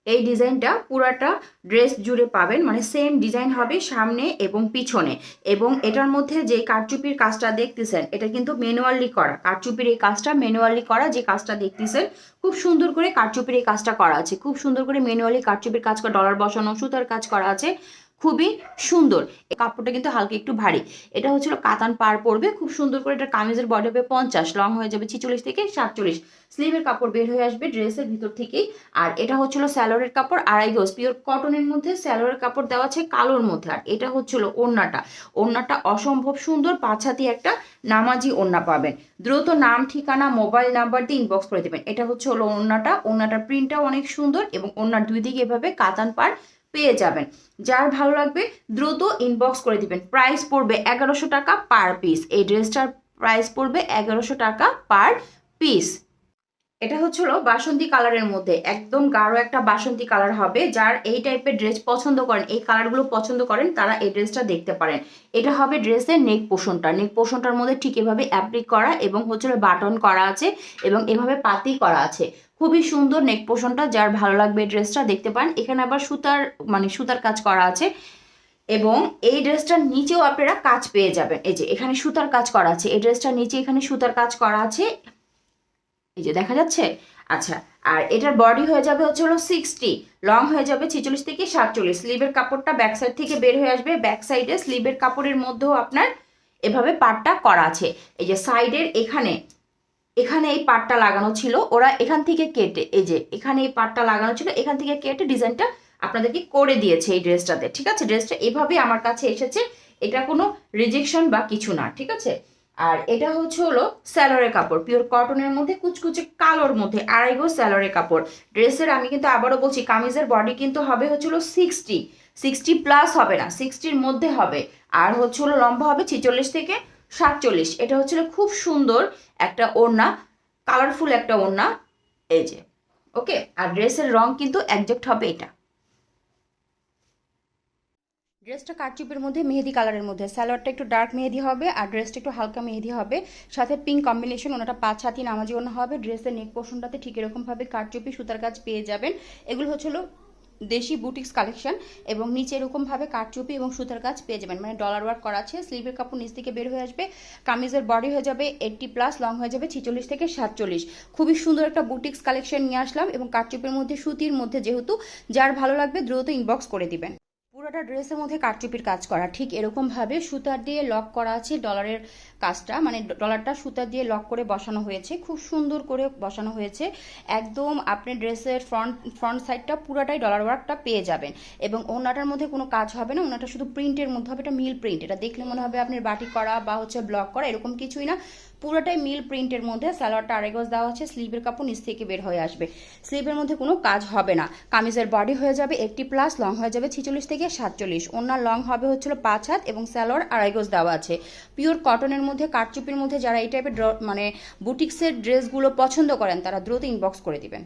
এই ডিজাইনটা পুরাটা ড্রেস জুড়ে পাবেন, মানে সেম ডিজাইন হবে সামনে এবং পিছনে। এবং এটার মধ্যে যে কারচুপির কাজটা দেখতেছেন এটা কিন্তু ম্যানুয়ালি করা, কারচুপির এই কাজটা ম্যানুয়ালি করা, যে কাজটা দেখতেছেন খুব সুন্দর করে কারচুপির এই কাজটা করা আছে, খুব সুন্দর করে ম্যানুয়ালি কারচুপির কাজ করা, ডলার বসানো, সুতার কাজ করা আছে, খুবই সুন্দর। এই কাপড়টা কিন্তু হালকা একটু ভারী। এটা হচ্ছিল কাতান পার পড়বে খুব সুন্দর করে। এটা কামিজের বডি হবে 50, লং হয়ে যাবে 46 থেকে 47, স্লিভের কাপড় বের হয়ে আসবে ড্রেসের ভিতর থেকেই। আর এটা হচ্ছিল স্যালোয়ারের কাপড়, আড়াই গজ পিওর কটনের মধ্যে স্যালোয়ারের কাপড় দেওয়া আছে কালোর মধ্যে। আর এটা হচ্ছিল ওড়নাটা, ওড়নাটা অসম্ভব সুন্দর, 5 হাতি একটা নামাজি ওড়না পাবেন। দ্রুত নাম, ঠিকানা, মোবাইল নাম্বার দিয়ে ইনবক্স করে দেবেন। এটা হচ্ছে হলো ওড়নাটা, ওড়নাটার প্রিন্টটাও অনেক সুন্দর এবং ওড়নার দুই দিকে এভাবে কাতান পার পেয়ে যাবেন। যার ভালো লাগবে দ্রুত ইনবক্স করে দিবেন। প্রাইস পড়বে 1100 টাকা পার পিস। এই ড্রেসটার প্রাইস পড়বে 1100 টাকা পার পিস। এটা হচ্ছিল বাসন্তী কালারের মধ্যে, একদম গাঢ় একটা বাসন্তী কালার হবে। যার এই টাইপের ড্রেস পছন্দ করেন, এই কালারগুলো পছন্দ করেন, তারা এই ড্রেসটা দেখতে পারেন। এটা হবে ড্রেসের নেক পোর্শনটা, নেক পোর্শনটার মধ্যে ঠিক এভাবে অ্যাপ্লিক করা এবং হচ্ছিল বাটন করা আছে এবং এভাবে পাতি করা আছে। খুবই সুন্দর নেক পোর্শনটা, যার ভালো লাগবে এই ড্রেসটা দেখতে পারেন। এখানে আবার সুতার মানে সুতার কাজ করা আছে এবং এই ড্রেসটার নিচেও আপনারা কাজ পেয়ে যাবেন। এই যে এখানে সুতার কাজ করা আছে, এই ড্রেসটার নিচে এখানে সুতার কাজ করা আছে, এই যে দেখা যাচ্ছে। আচ্ছা, আর এটার বডি হয়ে যাবে হচ্ছে হলো 60, লং হয়ে যাবে 46 থেকে 47। স্লিভের কাপড়টা ব্যাক সাইড থেকে বের হয়ে আসবে, ব্যাক সাইডে স্লিভের কাপড়ের মধ্যেও আপনার এভাবে পাটটা করা আছে। এই যে সাইডের এখানে এখানে এই পাটটা লাগানো ছিল, ওরা এখান থেকে কেটে, এই যে এখানে এই পাটটা লাগানো ছিল, এখান থেকে কেটে ডিজাইনটা আপনাদেরকে করে দিয়েছে এই ড্রেসটাতে। ঠিক আছে, ড্রেসটা এভাবে আমার কাছে এসেছে, এটা কোনো রিজেকশন বা কিছু না। ঠিক আছে, আর এটা হচ্ছে হলো স্যালোয়ারের কাপড়, পিওর কটনের মধ্যে কুচকুচে কালোর মধ্যে, আড়াই গজ স্যালোয়ারের কাপড়। ড্রেসের আমি কিন্তু আবারও বলছি, কামিজের বডি কিন্তু হবে হচ্ছে হলো 60 প্লাস হবে না, 60-র মধ্যে হবে। আর হচ্ছে হলো লম্বা হবে 46 থেকে 47। এটা হচ্ছিল খুব সুন্দর একটা ওড়না, কালারফুল একটা ওড়না, এই যে। ওকে, আর ড্রেসের রং কিন্তু একজ্যাক্ট হবে এটা। ড্রেসটা কারচুপির মধ্যে মেহেদি কালারের মধ্যে, স্যালোয়ারটা একটু ডার্ক মেহেদি হবে আর ড্রেসটা একটু হালকা মেহেদি হবে, সাথে পিঙ্ক কম্বিনেশন। ওনাটা 5 হাতি নামাজি ওড়না হবে। ড্রেসের নেক পোর্শনটাতে ঠিক এরকমভাবে কারচুপি সুতার কাজ পেয়ে যাবেন। এগুলো হচ্ছিল দেশি বুটিক্স কালেকশন এবং নিচে এরকমভাবে কারচুপি এবং সুতার কাজ পেয়ে যাবেন, মানে ডলার ওয়ার্ক করা আছে। স্লিভের কাপড় নিচ থেকে বের হয়ে আসবে। কামিজের বডি হয়ে যাবে 80 প্লাস, লং হয়ে যাবে 46 থেকে 47। খুবই সুন্দর একটা বুটিক্স কালেকশন নিয়ে আসলাম এবং কারচুপির মধ্যে সুতির মধ্যে, যেহেতু যার ভালো লাগবে দ্রুত ইনবক্স করে দিবেন। পুরোটা ড্রেসের মধ্যে কারচুপির কাজ করা, ঠিক এরকম ভাবে সুতার দিয়ে লক করা আছে ডলারের কাজটা, মানে ডলারটা সুতার দিয়ে লক করে বসানো হয়েছে, খুব সুন্দর করে বসানো হয়েছে। একদম আপনি ড্রেসের ফ্রন্ট সাইডটা পুরাটাই ডলার ওয়ার্কটা পেয়ে যাবেন এবং ওনাটার মধ্যে কোনো কাজ হবে না, ওনাটা শুধু প্রিন্টের মধ্যে হবে। এটা মিল প্রিন্ট, এটা দেখলে মনে হবে আপনার বাটিক করা বা হচ্ছে ব্লক করা, এরকম কিছুই না, পুরোটাই মিল প্রিন্টের মধ্যে। সালোয়ারটা আড়াই গজ দেওয়া আছে, স্লিভের কাপড় নিচ থেকে বের হয়ে আসবে, স্লিভের মধ্যে কোনো কাজ হবে না। কামিজের বডি হয়ে যাবে 80 প্লাস, লং হয়ে যাবে 46 থেকে 47। ওনার লং হবে হচ্ছিল 5 হাত এবং সালোয়ার আড়াই গজ দেওয়া আছে। পিওর কটনের মধ্যে কারচুপির মধ্যে যারা এই টাইপের মানে বুটিক্সের ড্রেসগুলো পছন্দ করেন তারা দ্রুত ইনবক্স করে দিবেন।